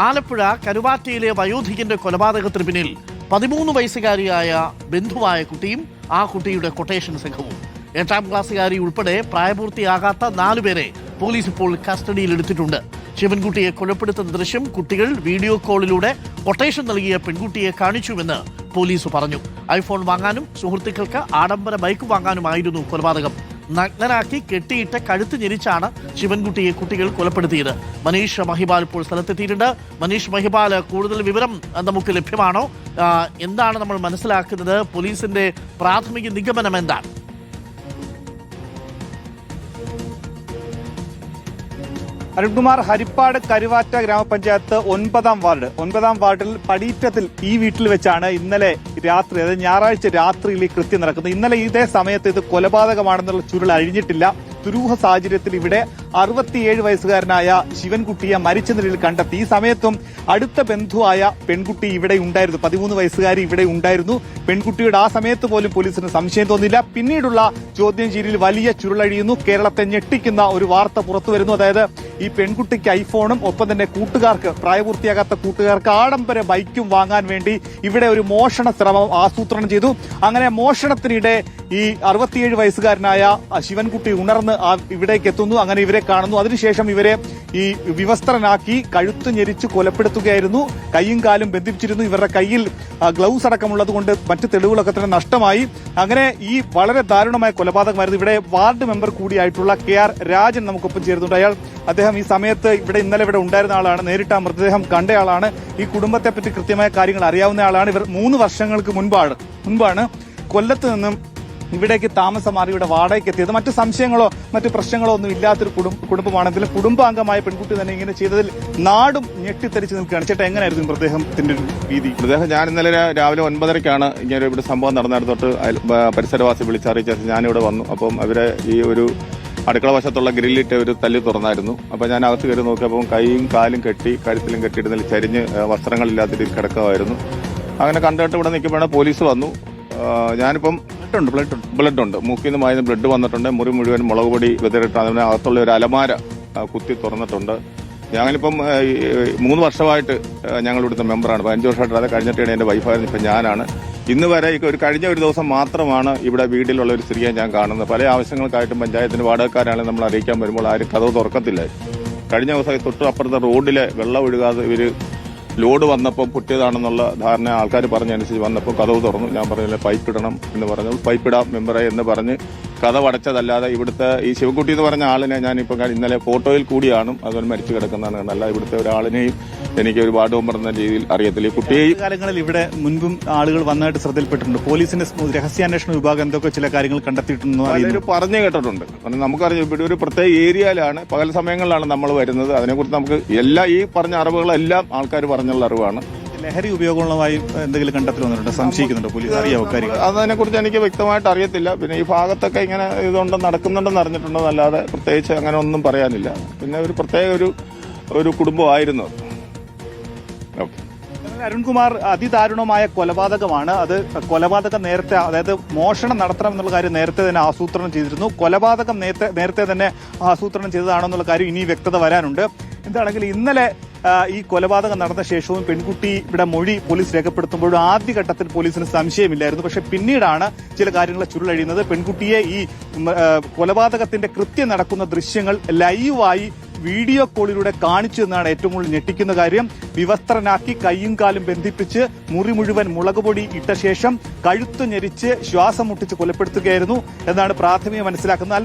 ആലപ്പുഴ കരുവാറ്റയിലെ വയോധികന്റെ കൊലപാതകത്തിന് പിന്നിൽ 13 വയസ്സുകാരിയായ ബന്ധുവായ കുട്ടിയും ആ കുട്ടിയുടെ കൊട്ടേഷൻ സംഘവും. 8ാം ക്ലാസ്സുകാരി ഉൾപ്പെടെ പ്രായപൂർത്തിയാകാത്ത 4 പേരെ പോലീസ് ഇപ്പോൾ കസ്റ്റഡിയിലെടുത്തിട്ടുണ്ട്. ശിവൻകുട്ടിയെ കൊലപ്പെടുത്തുന്ന ദൃശ്യം കുട്ടികൾ വീഡിയോ കോളിലൂടെ കൊട്ടേഷൻ നൽകിയ പെൺകുട്ടിയെ കാണിച്ചുവെന്ന് പോലീസ് പറഞ്ഞു. ഐഫോൺ വാങ്ങാനും സുഹൃത്തുക്കൾക്ക് ആഡംബര ബൈക്ക് വാങ്ങാനുമായിരുന്നു കൊലപാതകം. നഗ്നനാക്കി കെട്ടിയിട്ട് കഴുത്ത് ഞെരിച്ചാണ് ശിവൻകുട്ടിയെ കുട്ടികൾ കൊലപ്പെടുത്തിയത്. മനീഷ് മഹിപാൽ ഇപ്പോൾ സ്ഥലത്തെത്തിയിട്ടുണ്ട്. മനീഷ് മഹിപാൽ, കൂടുതൽ വിവരം നമുക്ക് ലഭ്യമാണോ? എന്താണ് നമ്മൾ മനസ്സിലാക്കുന്നത്? പോലീസിന്റെ പ്രാഥമിക നിഗമനം എന്താണ്? അരുൺകുമാർ, ഹരിപ്പാട് കരുവാറ്റ ഗ്രാമപഞ്ചായത്ത് 9ാം വാർഡിൽ പടീറ്റത്തിൽ ഈ വീട്ടിൽ വെച്ചാണ് ഇന്നലെ രാത്രി, അതായത് ഞായറാഴ്ച രാത്രിയിൽ ഈ കൃത്യം നടക്കുന്നത്. ഇന്നലെ ഇതേ സമയത്ത് ഇത് കൊലപാതകമാണെന്നുള്ള ചുരുൾ അഴിഞ്ഞിട്ടില്ല. ദുരൂഹ സാഹചര്യത്തിൽ ഇവിടെ 67 വയസ്സുകാരനായ ശിവൻകുട്ടിയെ മരിച്ച നിലയിൽ കണ്ടെത്തി. ഈ സമയത്തും അടുത്ത ബന്ധുവായ പെൺകുട്ടി ഇവിടെ ഉണ്ടായിരുന്നു, 13 വയസ്സുകാരി ഇവിടെ ഉണ്ടായിരുന്നു. പെൺകുട്ടിയുടെ ആ സമയത്ത് പോലും പോലീസിന് സംശയം തോന്നില്ല. പിന്നീടുള്ള ചോദ്യം ചെയ്യലിൽ വലിയ ചുരുളഴിയുന്നു. കേരളത്തെ ഞെട്ടിക്കുന്ന ഒരു വാർത്ത പുറത്തു വരുന്നു. അതായത് ഈ പെൺകുട്ടിക്ക് ഐഫോണും ഒപ്പം തന്നെ കൂട്ടുകാർക്ക്, പ്രായപൂർത്തിയാകാത്ത കൂട്ടുകാർക്ക് ആഡംബര ബൈക്കും വാങ്ങാൻ വേണ്ടി ഇവിടെ ഒരു മോഷണ ശ്രമം ആസൂത്രണം ചെയ്തു. അങ്ങനെ മോഷണത്തിനിടെ ഈ 67 വയസ്സുകാരനായ ശിവൻകുട്ടി ഉണർന്ന് ഇവിടേക്ക് എത്തുന്നു. അങ്ങനെ ഇവരെ കാണുന്നു. അതിനുശേഷം ഇവരെ ഈ വിവസ്ത്രനാക്കി കഴുത്ത് ഞെരിച്ച് കൊലപ്പെടുത്തുകയായിരുന്നു. കൈയും കാലും ബന്ധിപ്പിച്ചിരുന്നു. ഇവരുടെ കയ്യിൽ ഗ്ലൗസ് അടക്കമുള്ളത് കൊണ്ട് മറ്റ് തെളിവുകളൊക്കെ തന്നെ നഷ്ടമായി. അങ്ങനെ ഈ വളരെ ദാരുണമായ കൊലപാതകമായിരുന്നു. ഇവിടെ വാർഡ് മെമ്പർ കൂടിയായിട്ടുള്ള KR രാജൻ നമുക്കൊപ്പം ചേരുന്നുണ്ട്. അദ്ദേഹം ഈ സമയത്ത് ഇന്നലെ ഇവിടെ ഉണ്ടായിരുന്ന ആളാണ്, നേരിട്ട് ആ മൃതദേഹം കണ്ടയാളാണ്, ഈ കുടുംബത്തെപ്പറ്റി കൃത്യമായ കാര്യങ്ങൾ അറിയാവുന്ന ആളാണ്. ഇവർ 3 വർഷങ്ങൾക്ക് മുൻപാണ് കൊല്ലത്ത് നിന്നും ഇവിടേക്ക് താമസം മാറി ഇവിടെ വാടകയ്ക്ക് എത്തിയത്. മറ്റു സംശയങ്ങളോ മറ്റു പ്രശ്നങ്ങളോ ഒന്നും ഇല്ലാത്തൊരു കുടുംബമാണെങ്കിലും കുടുംബാംഗമായ പെൺകുട്ടി തന്നെ ഇങ്ങനെ ചെയ്തതിൽ നാടും ഞെട്ടിത്തെറിച്ച് നിൽക്കുകയാണ്. ചേട്ടാ, എങ്ങനെയായിരുന്നു മൃതദേഹത്തിന്റെ ഒരു രീതി? മൃതദേഹം ഞാൻ ഇന്നലെ രാവിലെ 9:30ക്കാണ് ഇങ്ങനെ ഇവിടെ സംഭവം നടന്നിടത്തോട്ട് പരിസരവാസി വിളിച്ചറിയിച്ച ഞാനിവിടെ വന്നു. അപ്പം അവരെ ഈ ഒരു അടുക്കള വശത്തുള്ള ഗ്രില്ലിട്ട് ഒരു തല്ലി തുറന്നായിരുന്നു. അപ്പൊ ഞാൻ അകത്ത് കയറി നോക്കിയപ്പോൾ കൈയും കാലും കെട്ടി കഴുത്തിലും കെട്ടിയിടുന്നതിൽ ചരിഞ്ഞ് വസ്ത്രങ്ങളില്ലാത്ത രീതിയിൽ കിടക്കുമായിരുന്നു. അങ്ങനെ കണ്ടിട്ട് ഇവിടെ നിൽക്കുമ്പോഴാണ് പോലീസ് വന്നു. ഞാനിപ്പം ബ്ലഡ് ഉണ്ട്, മൂക്കിൽ നിന്ന് മായുന്ന ബ്ലഡ് വന്നിട്ടുണ്ട്. മുറി മുഴുവൻ മുളക് പൊടി വിതറിട്ട് അതിന് അകത്തുള്ള ഒരു അലമാര കുത്തി തുറന്നിട്ടുണ്ട്. ഞങ്ങളിപ്പം 3 വർഷമായിട്ട് ഞങ്ങൾ ഇവിടുത്തെ മെമ്പറാണ്. 15 വർഷമായിട്ട് അത് കഴിഞ്ഞിട്ടാണ് എന്റെ വൈഫായിരുന്നു. ഇപ്പം ഞാനാണ്. ഇന്ന് വരെ കഴിഞ്ഞ ഒരു ദിവസം മാത്രമാണ് ഇവിടെ വീട്ടിലുള്ള ഒരു സ്ത്രീയെ ഞാൻ കാണുന്നത്. പല ആവശ്യങ്ങൾക്കായിട്ടും പഞ്ചായത്തിന് വാടകക്കാരാണ് നമ്മൾ അറിയിക്കാൻ വരുമ്പോൾ ആരും കതവ് തുറക്കത്തില്ല. കഴിഞ്ഞ ദിവസം തൊട്ട് അപ്പുറത്തെ റോഡിലെ വെള്ളം ഒഴുകാതെ ഇവര് ലോഡ് വന്നപ്പോൾ പൊട്ടിയതാണെന്നുള്ള ധാരണ ആൾക്കാർ പറഞ്ഞനുസരിച്ച് വന്നപ്പോൾ കതവ് തുറന്നു. ഞാൻ പറഞ്ഞില്ല പൈപ്പ് ഇടണം എന്ന് പറഞ്ഞു. പൈപ്പ് ഇടാം മെമ്പറെ എന്ന് പറഞ്ഞ് കതവ് അടച്ചതല്ലാതെ ഇവിടുത്തെ ഈ ശിവൻകുട്ടി എന്ന് പറഞ്ഞ ആളിനെ ഞാനിപ്പോൾ ഇന്നലെ ഫോട്ടോയിൽ കൂടിയാണ് അതുപോലെ മരിച്ചു കിടക്കുന്നതാണ് കണ്ടത്. അല്ല ഇവിടുത്തെ ഒരാളിനെയും എനിക്ക് ഒരു വാർഡ് മെമ്പർ എന്ന രീതിയിൽ അറിയത്തില്ല. ഈ കുട്ടിയെ കാലങ്ങളിൽ ഇവിടെ മുൻപും ആളുകൾ വന്നതായിട്ട് ശ്രദ്ധയിൽപ്പെട്ടിട്ടുണ്ട്. പോലീസിന്റെ രഹസ്യാന്വേഷണ വിഭാഗം എന്തൊക്കെ ചില കാര്യങ്ങൾ കണ്ടെത്തിയിട്ടുണ്ടോ പറഞ്ഞു കേട്ടിട്ടുണ്ട്. നമുക്കറിയാം ഇവിടെ ഒരു പ്രത്യേക ഏരിയയിലാണ്, പകൽ സമയങ്ങളിലാണ് നമ്മൾ വരുന്നത്. അതിനെക്കുറിച്ച് നമുക്ക് ഈ പറഞ്ഞ അറിവുകളെല്ലാം ആൾക്കാർ പറഞ്ഞുള്ള അറിവാണ്. ലഹരി ഉപയോഗങ്ങളുമായി എന്തെങ്കിലും കണ്ടെത്തൽ വന്നിട്ടുണ്ടോ? സംശയിക്കുന്നുണ്ടോ? പോലീസ് അറിയാവോ കാര്യങ്ങൾ? അതിനെക്കുറിച്ച് എനിക്ക് വ്യക്തമായിട്ട് അറിയത്തില്ല. പിന്നെ ഈ ഭാഗത്തൊക്കെ ഇങ്ങനെ നടക്കുന്നുണ്ടെന്ന് അറിഞ്ഞിട്ടുണ്ടോ, അല്ലാതെ പ്രത്യേകിച്ച് അങ്ങനെ ഒന്നും പറയാനില്ല. പിന്നെ ഒരു പ്രത്യേക ഒരു കുടുംബമായിരുന്നു. അരുൺകുമാർ, അതിദാരുണമായ കൊലപാതകമാണ് അത്. കൊലപാതകം നേരത്തെ, അതായത് മോഷണം നടത്തണം എന്നുള്ള കാര്യം നേരത്തെ തന്നെ ആസൂത്രണം ചെയ്തിരുന്നു. കൊലപാതകം നേരത്തെ തന്നെ ആസൂത്രണം ചെയ്തതാണെന്നുള്ള കാര്യം ഇനി വ്യക്തത വരാനുണ്ട്. എന്താണെങ്കിലും ഇന്നലെ ഈ കൊലപാതകം നടന്ന ശേഷവും പെൺകുട്ടി ഇവിടെ മൊഴി പോലീസ് രേഖപ്പെടുത്തുമ്പോഴും ആദ്യഘട്ടത്തിൽ പോലീസിന് സംശയമില്ലായിരുന്നു. പക്ഷെ പിന്നീടാണ് ചില കാര്യങ്ങൾ ചുരുളഴിയുന്നത്. പെൺകുട്ടിയെ ഈ കൊലപാതകത്തിന്റെ കൃത്യം നടക്കുന്ന ദൃശ്യങ്ങൾ ലൈവായി വീഡിയോ കോളിലൂടെ കാണിച്ചു എന്നാണ് ഏറ്റവും കൂടുതൽ ഞെട്ടിക്കുന്ന കാര്യം. വിവസ്ത്രനാക്കി കൈയും കാലും ബന്ധിപ്പിച്ച് മുറി മുഴുവൻ മുളക് പൊടി ഇട്ട ശേഷം കഴുത്തു ഞെരിച്ച് ശ്വാസം മുട്ടിച്ച് കൊലപ്പെടുത്തുകയായിരുന്നു എന്നാണ് പ്രാഥമിക മനസ്സിലാക്കുന്നത്.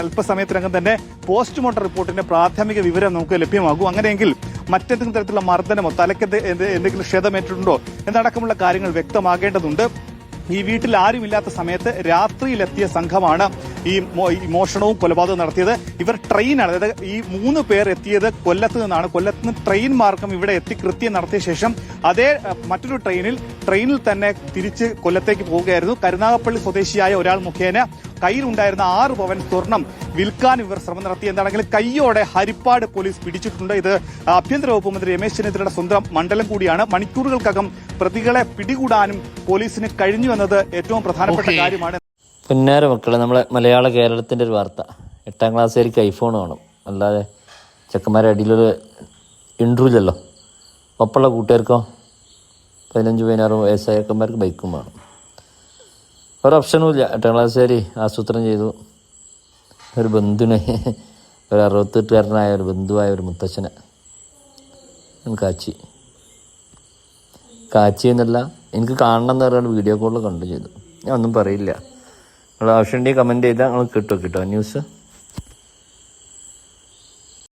അല്പസമയത്തിനകം തന്നെ പോസ്റ്റ്മോർട്ടം റിപ്പോർട്ടിന്റെ പ്രാഥമിക വിവരം നമുക്ക് ലഭ്യമാകും. അങ്ങനെയെങ്കിൽ മറ്റെന്തെങ്കിലും തരത്തിലുള്ള മർദ്ദനമോ തലയ്ക്ക് എന്തെങ്കിലും ക്ഷതമേറ്റിട്ടുണ്ടോ എന്നടക്കമുള്ള കാര്യങ്ങൾ വ്യക്തമാകേണ്ടതുണ്ട്. ഈ വീട്ടിൽ ആരുമില്ലാത്ത സമയത്ത് രാത്രിയിലെത്തിയ സംഘമാണ് ഈ മോഷണവും കൊലപാതകവും നടത്തിയത്. ഇവർ ട്രെയിനാണ്, അതായത് ഈ 3 പേർ എത്തിയത് കൊല്ലത്ത് നിന്നാണ്. കൊല്ലത്ത് നിന്ന് ട്രെയിൻ മാർഗം ഇവിടെ എത്തി കൃത്യം നടത്തിയ ശേഷം അതേ മറ്റൊരു ട്രെയിനിൽ തന്നെ തിരിച്ച് കൊല്ലത്തേക്ക് പോവുകയായിരുന്നു. കരുനാഗപ്പള്ളി സ്വദേശിയായ ഒരാൾ മുഖേന കയ്യിലുണ്ടായിരുന്ന 6 പവൻ സ്വർണം വിൽക്കാൻ ഇവർ ശ്രമം നടത്തി. എന്താണെങ്കിലും കയ്യോടെ ഹരിപ്പാട് പോലീസ് പിടിച്ചിട്ടുണ്ട്. ഇത് ആഭ്യന്തര വകുപ്പ് മന്ത്രി രമേശ് ചെന്നിത്തലയുടെ സ്വന്തം മണ്ഡലം കൂടിയാണ്. മണിക്കൂറുകൾക്കകം പ്രതികളെ പിടികൂടാനും പോലീസിന് കഴിഞ്ഞു എന്നത് ഏറ്റവും പ്രധാനപ്പെട്ട കാര്യമാണ്. പൊന്നാര മക്കളെ, നമ്മളെ മലയാള കേരളത്തിന്റെ ഒരു വാർത്ത. 8ാം ക്ലാസ്സുകാർക്ക് ഐഫോൺ വേണം, അല്ലാതെ ചെക്കന്മാരുടെ അടിയിലൊരു ഇൻട്രൂല്ലല്ലോ. ഒപ്പമുള്ള കൂട്ടുകാർക്കോ 15-16 വയസ്സായക്കന്മാർക്ക് ബൈക്കും വേണം. ഒരോപ്ഷനും ഇല്ല. 8ാം ക്ലാസ്സുകാരി ആസൂത്രണം ചെയ്തു. ഒരു ബന്ധുവിനെ, ഒരു 68കാരനായ ഒരു ബന്ധുവായ ഒരു മുത്തച്ഛനെ കാച്ചി എന്നല്ല, എനിക്ക് കാണണം എന്ന് പറയുന്ന വീഡിയോ കോളിൽ കണ്ടു ചെയ്തു. ഞാൻ ഒന്നും പറയില്ല. നിങ്ങൾ ആവശ്യമുണ്ടെങ്കിൽ കമൻറ്റ് ചെയ്താൽ നിങ്ങൾ കിട്ടോ ന്യൂസ്.